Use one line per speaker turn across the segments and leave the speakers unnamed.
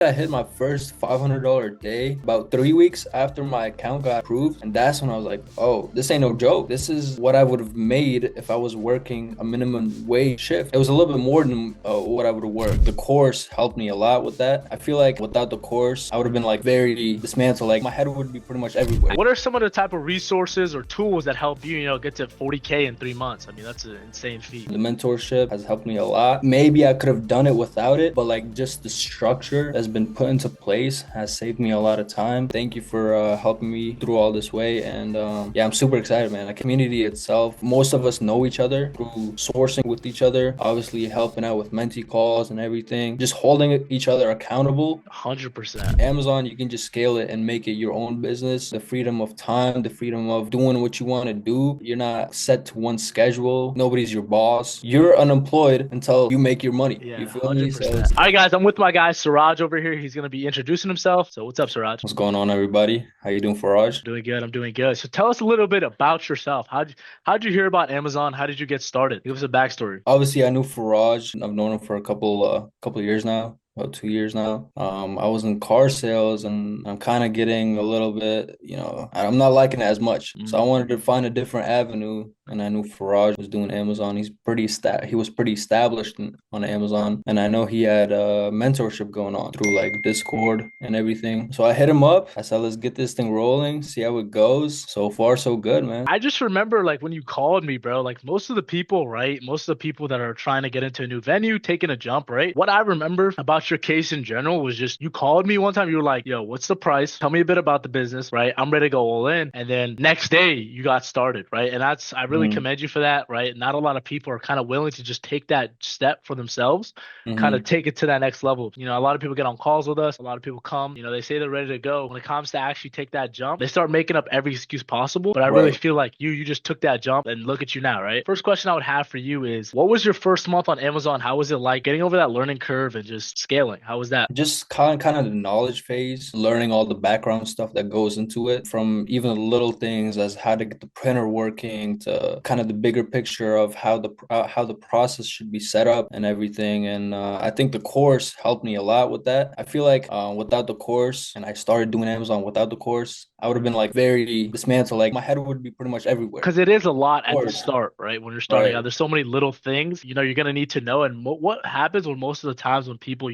I hit my first $500 day about 3 weeks after my account got approved. And that's when I was like, oh, this ain't no joke. This is what I would have made if I was working a minimum wage shift. It was a little bit more than what I would have worked. The course helped me a lot with that. I feel like without the course, I would have been like very dismantled. Like my head would be pretty much everywhere.
What are some of the type of resources or tools that help you, get to 40K in 3 months? I mean, that's an insane feat.
The mentorship has helped me a lot. Maybe I could have done it without it, but like just the structure that's been put into place has saved me a lot of time. Thank you for helping me through all this way. And yeah, I'm super excited, man. The community itself, most of us know each other through sourcing with each other, obviously helping out with mentee calls and everything, just holding each other accountable.
100%.
Amazon, you can just scale it and make it your own business. The freedom of time, the freedom of doing what you want to do. You're not set to one schedule. Nobody's your boss. You're unemployed until you make your money.
Yeah,
You feel me? So
100%. All right, guys, I'm with my guy Siraj over here. He's gonna be introducing himself. So what's up, Siraj?
what's going on, everybody? How you doing, Faraj?
Doing good. I'm doing good. So tell us a little bit about yourself. How'd you hear about Amazon? How did you get started? Give us a backstory.
Obviously, I knew Faraj. I've known him for a couple of years now. About 2 years now. I was in car sales and I'm kind of getting a little bit, I'm not liking it as much. So I wanted to find a different avenue, and I knew Faraj was doing Amazon. He was pretty established on Amazon, and I know he had mentorship going on through like Discord and everything. So I hit him up. I said, let's get this thing rolling, see how it goes. So far, so good, man.
I just remember like when you called me, bro, like most of the people, right? Most of the people that are trying to get into a new venue, taking a jump, right? What I remember about your case in general was just you called me one time, you were like, yo, what's the price? Tell me a bit about the business, right? I'm ready to go all in. And then next day you got started, right? And I really commend you for that, right? Not a lot of people are kind of willing to just take that step for themselves, kind of take it to that next level. A lot of people get on calls with us. A lot of people come, they say they're ready to go. When it comes to actually take that jump, they start making up every excuse possible. But I really feel like you just took that jump and look at you now, right? First question I would have for you is, what was your first month on Amazon? How was it like getting over that learning curve and just scaling? How was that?
Just kind of the knowledge phase, learning all the background stuff that goes into it, from even the little things as how to get the printer working to kind of the bigger picture of how the process should be set up and everything. And I think the course helped me a lot with that. I feel like without the course, and I started doing Amazon without the course, I would have been like very dismantled. Like my head would be pretty much everywhere.
Because it is a lot
Of
at the
course,
start, right? When you're starting out,
right.
there's so many little things, you're going to need to know. And what happens when most of the times when people,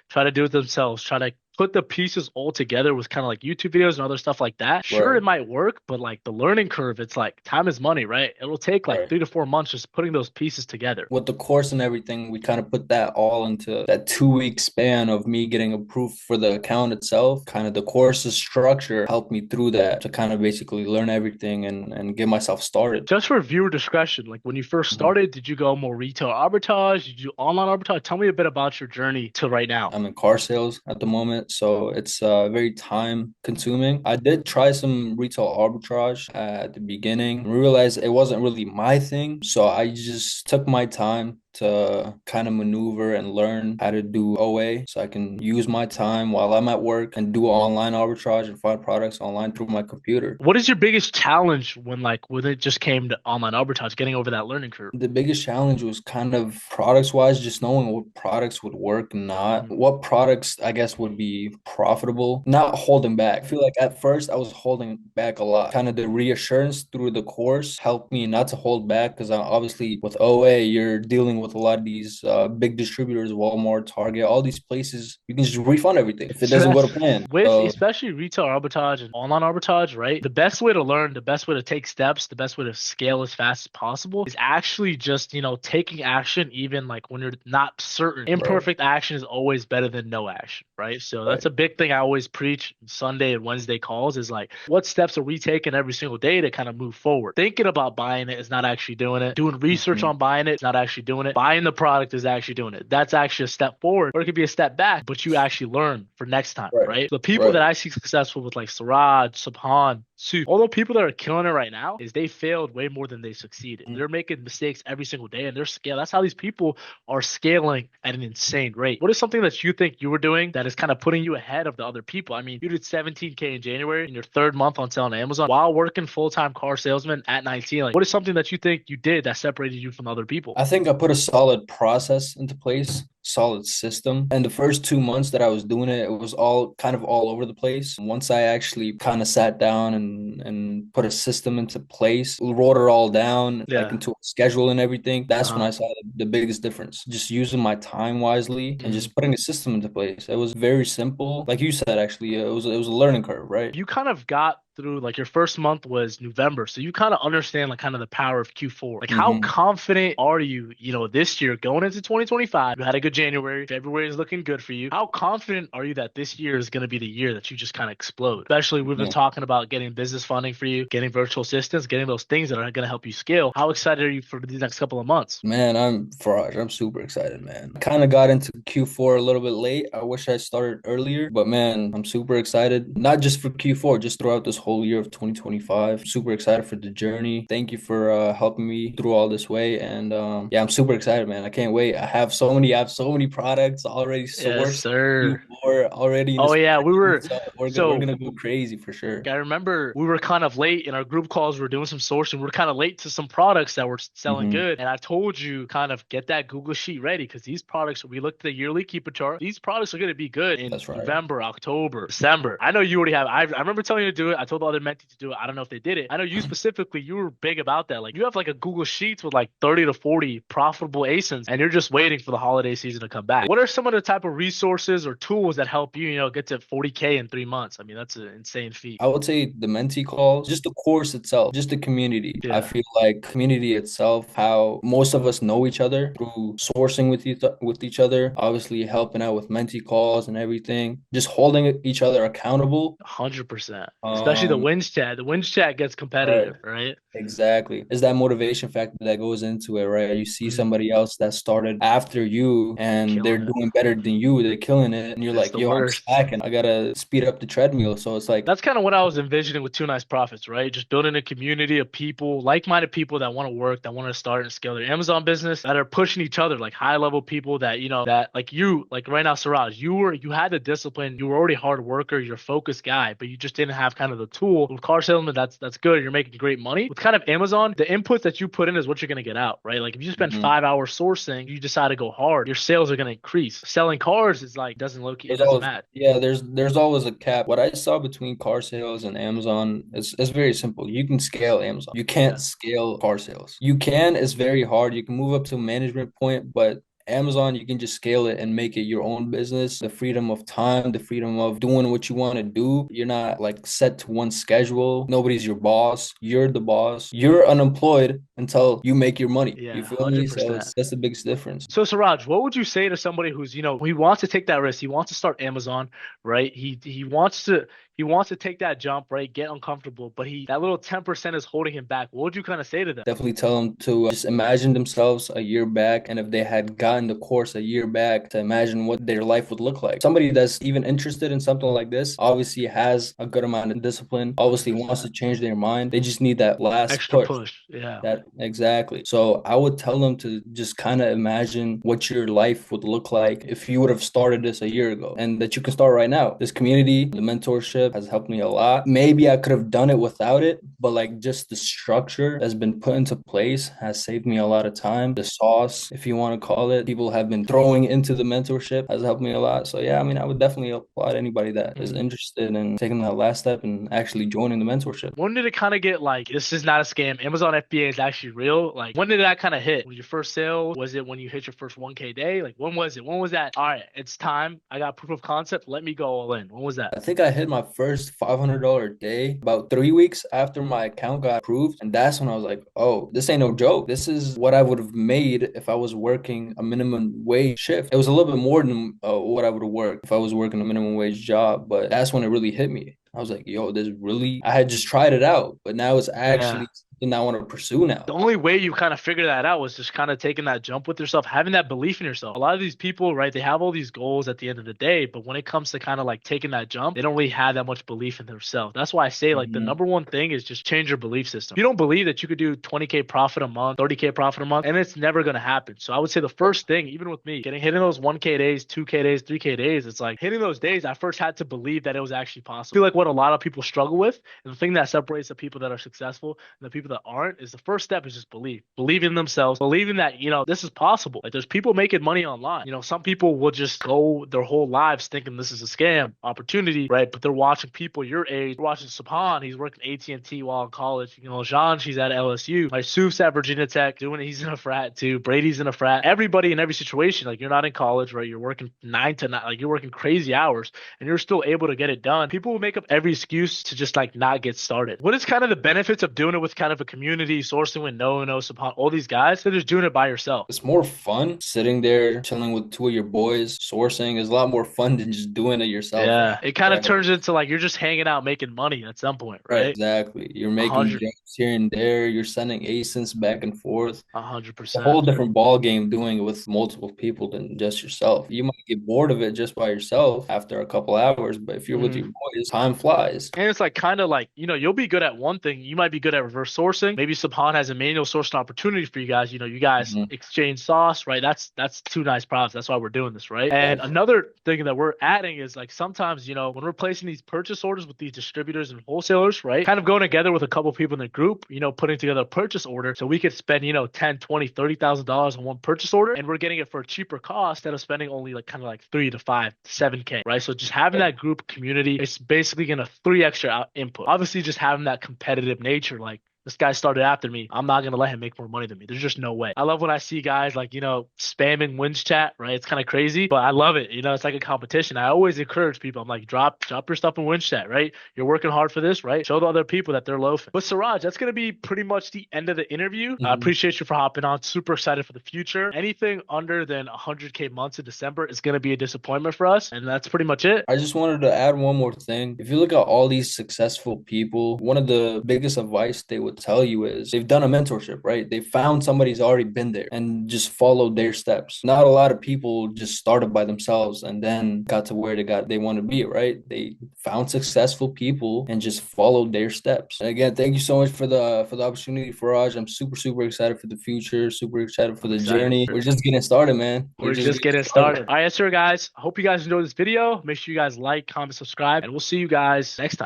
try to do it themselves, try to put the pieces all together with kind of like YouTube videos and other stuff like that. Sure,
Right.
it might work, but like the learning curve, it's like time is money, right? It'll take like
Right.
3 to 4 months just putting those pieces together.
With the course and everything, we kind of put that all into that 2 week span of me getting approved for the account itself. Kind of the course's structure helped me through that to kind of basically learn everything and get myself started.
Just for viewer discretion, like when you first
Mhm.
started, did you go more retail arbitrage? Did you do online arbitrage? Tell me a bit about your journey to right now.
I'm in car sales at the moment, so it's very time consuming. I did try some retail arbitrage at the beginning, realized it wasn't really my thing, so I just took my time to kind of maneuver and learn how to do OA so I can use my time while I'm at work and do online arbitrage and find products online through my computer.
What is your biggest challenge when it just came to online arbitrage, getting over that learning curve?
The biggest challenge was kind of products wise, just knowing what products would work and not, what products I guess would be profitable, not holding back. I feel like at first I was holding back a lot. Kind of the reassurance through the course helped me not to hold back because obviously with OA, you're dealing with a lot of these big distributors, Walmart, Target, all these places. You can just refund everything if it
So
doesn't go
that's
to plan.
with
So,
especially retail arbitrage and online arbitrage, right? The best way to learn, the best way to take steps, the best way to scale as fast as possible is actually just, taking action, even like when you're not certain.
right,
Imperfect action is always better than no action, right? So that's
right.
a big thing I always preach Sunday and Wednesday calls is like, what steps are we taking every single day to kind of move forward? Thinking about buying it is not actually doing it. Doing research
Mhm.
on buying it is not actually doing it. Buying the product is actually doing it. That's actually a step forward, or it could be a step back, but you actually learn for next time,
Right,
right? The people that
right.
I see successful with like Siraj, Subhan, Su, all the people that are killing it right now is they failed way more than they succeeded. They're making mistakes every single day and they're scale. That's how these people are scaling at an insane rate. What is something that you think you were doing that is kind of putting you ahead of the other people? I mean, you did 17K in January in your third month on selling Amazon while working full-time car salesman at 19. Like, what is something that you think you did that separated you from other people?
I think I put a solid process into place. solid system. And the first 2 months that I was doing it, it was all kind of all over the place. Once I actually kind of sat down and put a system into place, wrote it all down, like
Yeah.
into a schedule and everything, that's when
Uh-huh.
I saw the biggest difference. Just using my time wisely and
Mhm.
just putting a system into place. It was very simple. Like you said, actually, it was a learning curve, right?
You kind of got through like your first month was November, so you kind of understand like kind of the power of Q4. Like how
Hmm.
confident are you, this year going into 2025? You had a good January, February is looking good for you. How confident are you that this year is going to be the year that you just kind of explode? Especially we've been talking about getting business funding for you, getting virtual assistants, getting those things that are going to help you scale. How excited are you for these next couple of months?
Man, I'm Faraj. I'm super excited, man. I kind of got into Q4 a little bit late. I wish I started earlier, but man, I'm super excited. Not just for Q4, just throughout this whole year of 2025. Super excited for the journey. Thank you for helping me through all this way. And yeah, I'm super excited, man. I can't wait. I have so many products already
Yes,
sourced.
sir.
Q4 already in
Oh
this
yeah, we
market.
were
So we're
so
gonna go crazy for sure.
I remember we were kind of late in our group calls. We were doing some sourcing. We were kind of late to some products that were selling
Hmm.
good. And I told you kind of get that Google Sheet ready because these products, we looked at the yearly keeper chart. These products are going to be good in
That's right.
November, October, December. I know you already have. I remember telling you to do it. I told the other mentees to do it. I don't know if they did it. I know you specifically, you were big about that. Like you have like a Google Sheets with like 30 to 40 profitable ASINs and you're just waiting for the holiday season to come back. What are some of the type of resources or tools that help you, get to 40K in 3 months? I mean, that's an insane feat.
I would say the mentee calls, just the course itself, just the community. I
Yeah.
feel like community itself, how most of us know each other through sourcing with each other, obviously helping out with mentee calls and everything, just holding each other accountable.
100%. Especially the
Um,
wins chat. The wins chat gets
right.
competitive, right?
Exactly. It's that motivation factor that goes into it, right? You see
Mhm.
somebody else that started after you and they're
Killing it.
doing better than you, they're killing it, and you're
It's
like,
the
yo, I'm
worst.
slacking. I gotta speed up the treadmill. So it's like,
That's kind of what I was envisioning with Two Nice Profits, right? Just building a community of people, like-minded people that want to work, that want to start and scale their Amazon business, that are pushing each other, like high-level people that, that like you, like right now, Siraj, you had the discipline, you were already a hard worker, you're a focused guy, but you just didn't have kind of the tool. With car salesman, that's good. You're making great money. With kind of Amazon, the input that you put in is what you're gonna get out, right? Like if you spend
mhm.
5 hours sourcing, you decide to go hard, your sales are gonna increase. Selling cars is like doesn't look, it
There's
doesn't
always
matter.
yeah, there's always a cap. What I saw between car sales and Amazon is very simple. You can scale Amazon. You can't
Yeah.
scale car sales. You can, it's very hard. You can move up to a management point, but Amazon, you can just scale it and make it your own business. The freedom of time, the freedom of doing what you want to do. You're not like set to one schedule. Nobody's your boss. You're the boss. You're unemployed until you make your money. You
Yeah,
feel me? So
100%.
it's that's the biggest difference.
So Siraj, what would you say to somebody who's, he wants to take that risk, he wants to start Amazon, right? He wants to take that jump, right? Get uncomfortable, but he that little 10% is holding him back. What would you kind of say to them?
Definitely tell them to just imagine themselves a year back, and if they had gotten the course a year back, to imagine what their life would look like. Somebody that's even interested in something like this obviously has a good amount of discipline, obviously wants
100%.
to change their mind. They just need that last
Extra
push.
push. Yeah.
That exactly. So I would tell them to just kind of imagine what your life would look like if you would have started this a year ago, and that you can start right now. This community, the mentorship has helped me a lot. Maybe I could have done it without it, but like just the structure that's been put into place has saved me a lot of time. The sauce, if you want to call it, people have been throwing into the mentorship has helped me a lot. So yeah, I mean, I would definitely applaud anybody that is
Mm.
interested in taking that last step and actually joining the mentorship.
When did it kind of get like this is not a scam? Amazon FBA is actually real. Like when did that kind of hit? Was your first sale? Was it when you hit your first 1K day? Like when was it? When was that? All right, it's time. I got proof of concept. Let me go all in. When was that?
I think I hit my first $500 day about 3 weeks after my account got approved. And that's when I was like, oh, this ain't no joke. This is what I would have made if I was working a minimum wage shift. It was a little bit more than what I would have worked if I was working a minimum wage job. But that's when it really hit me. I was like, yo, this really, I had just tried it out, but now it's
Yeah.
actually something I want to pursue now.
The only way you kind of figure that out was just kind of taking that jump with yourself, having that belief in yourself. A lot of these people, right, they have all these goals at the end of the day, but when it comes to kind of like taking that jump, they don't really have that much belief in themselves. That's why I say like the
Mhm.
number one thing is just change your belief system. If you don't believe that you could do 20K profit a month, 30K profit a month, and it's never going to happen. So I would say the first thing, even with me, hitting those 1K days, 2K days, 3K days, it's like hitting those days, I first had to believe that it was actually possible. I feel like what what a lot of people struggle with. And the thing that separates the people that are successful and the people that aren't is the first step is just believe in themselves, believing that, this is possible. Like there's people making money online. Some people will just go their whole lives thinking this is a scam opportunity, right? But they're watching people your age. They're watching Sapan, he's working AT&T while in college. Jean, she's at LSU. My Souf's at Virginia Tech doing it. He's in a frat too. Brady's in a frat. Everybody in every situation, like you're not in college, right? You're working 9 to 9, like you're working crazy hours and you're still able to get it done. People will make up every excuse to just like not get started. What is kind of the benefits of doing it with kind of a community, sourcing with No, Sapan, all these guys? They're just doing it by yourself.
It's more fun sitting there chilling with two of your boys. Sourcing is a lot more fun than just doing it yourself.
Yeah, it kind of
Right.
turns into like you're just hanging out making money at some point,
Right,
right?
exactly. You're
A
making
hundred,
jumps here and there. You're sending ASINs back and forth.
a hundred
A whole
percent.
different ball game doing it with multiple people than just yourself. You might get bored of it just by yourself after a couple hours, but if you're with your boys, time flies.
And it's like kind of like, you'll be good at one thing. You might be good at reverse sourcing. Maybe Sapan has a manual sourcing opportunity for you guys. You guys
Mhm.
exchange sauce, right? That's two nice products. That's why we're doing this, right? And
Exactly.
another thing that we're adding is like sometimes, when we're placing these purchase orders with these distributors and wholesalers, right? Kind of going together with a couple people in the group, putting together a purchase order so we could spend, 10, 20, $30,000 on one purchase order and we're getting it for a cheaper cost instead of spending only like kind of like 3 to 5 to 7K, right? So just having that group community, it's basically going to 3 extra input. Obviously, just having that competitive nature, like this guy started after me. I'm not gonna let him make more money than me. There's just no way. I love when I see guys like, spamming wins chat, right? It's kind of crazy, but I love it. It's like a competition. I always encourage people. I'm like, drop your stuff in wins chat, right? You're working hard for this, right? Show the other people that they're loafing. But Siraj, that's gonna be pretty much the end of the interview. I
Mhm.
appreciate you for hopping on. Super excited for the future. Anything under than 100K months in December is gonna be a disappointment for us, and that's pretty much it.
I just wanted to add one more thing. If you look at all these successful people, one of the biggest advice they would tell you is they've done a mentorship, right? They found somebody who's already been there and just followed their steps. Not a lot of people just started by themselves and then got to where they want to be, right? They found successful people and just followed their steps. And again, thank you so much for the opportunity, Faraj. I'm super excited for the future, super excited for
I'm
the
excited.
journey. We're just getting started, man. We're
We're
just
just
getting
getting
started.
started. All right, yes, sir, guys. I hope you guys enjoyed this video. Make sure you guys like, comment, subscribe, and we'll see you guys next time.